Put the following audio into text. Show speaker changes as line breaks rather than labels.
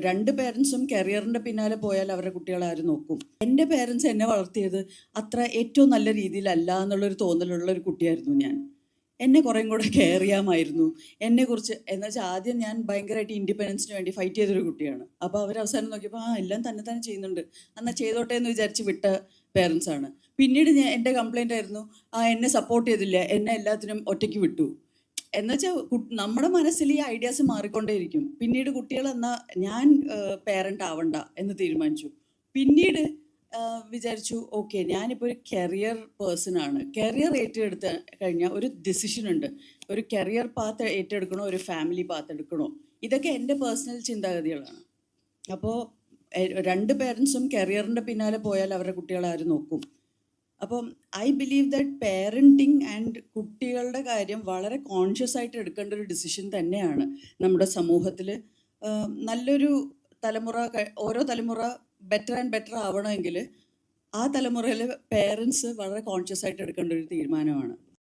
രണ്ട് പേരൻസും കരിയറിൻ്റെ പിന്നാലെ പോയാൽ അവരുടെ കുട്ടികളെ ആര് നോക്കും? എൻ്റെ പേരൻസ് എന്നെ വളർത്തിയത് അത്ര ഏറ്റവും നല്ല രീതിയിലല്ല എന്നുള്ളൊരു തോന്നലുള്ള ഒരു കുട്ടിയായിരുന്നു ഞാൻ. എന്നെ കുറേം കൂടെ കെയർ ചെയ്യാമായിരുന്നു. എന്നെക്കുറിച്ച് എന്നുവെച്ചാൽ ആദ്യം ഞാൻ ഭയങ്കരമായിട്ട് ഇൻഡിപെൻഡൻസിന് വേണ്ടി ഫൈറ്റ് ചെയ്തൊരു കുട്ടിയാണ്. അപ്പോൾ അവർ അവസാനം നോക്കിയപ്പോൾ എല്ലാം തന്നെ തന്നെ ചെയ്യുന്നുണ്ട്, എന്നാൽ ചെയ്തോട്ടെ എന്ന് വിചാരിച്ച് വിട്ട പേരൻസാണ്. പിന്നീട് എൻ്റെ കംപ്ലൈൻ്റ് ആയിരുന്നു, എന്നെ സപ്പോർട്ട് ചെയ്തില്ല, എന്നെ എല്ലാത്തിനും ഒറ്റയ്ക്ക് വിട്ടു. എന്നുവെച്ചാൽ നമ്മുടെ മനസ്സിൽ ഈ ഐഡിയാസ് മാറിക്കൊണ്ടേയിരിക്കും. പിന്നീട് കുട്ടികൾ എന്നാൽ ഞാൻ പേരൻ്റ് ആവണ്ട എന്ന് തീരുമാനിച്ചു. പിന്നീട് വിചാരിച്ചു, ഓക്കെ, ഞാനിപ്പോൾ ഒരു കരിയർ പേഴ്സണാണ്. കരിയർ ഏറ്റെടുത്ത് കഴിഞ്ഞാൽ ഒരു ഡിസിഷൻ ഉണ്ട്. ഒരു കരിയർ പാത്ത് ഏറ്റെടുക്കണോ, ഒരു ഫാമിലി പാത്ത് എടുക്കണോ? ഇതൊക്കെ എൻ്റെ പേഴ്സണൽ ചിന്താഗതികളാണ്. അപ്പോൾ രണ്ട് പേരൻസും കരിയറിൻ്റെ പിന്നാലെ പോയാൽ അവരുടെ കുട്ടികളെ ആര് നോക്കും? അപ്പം I believe that parenting and കുട്ടികളുടെ കാര്യം വളരെ കോൺഷ്യസ് ആയിട്ട് എടുക്കേണ്ട ഒരു ഡിസിഷൻ തന്നെയാണ് നമ്മുടെ സമൂഹത്തിൽ. നല്ലൊരു തലമുറ, ഓരോ തലമുറ ബെറ്റർ ആൻഡ് ബെറ്റർ ആവണമെങ്കിൽ ആ തലമുറയിൽ പേരൻസ് വളരെ കോൺഷ്യസ് ആയിട്ട് എടുക്കേണ്ട ഒരു തീരുമാനമാണ്.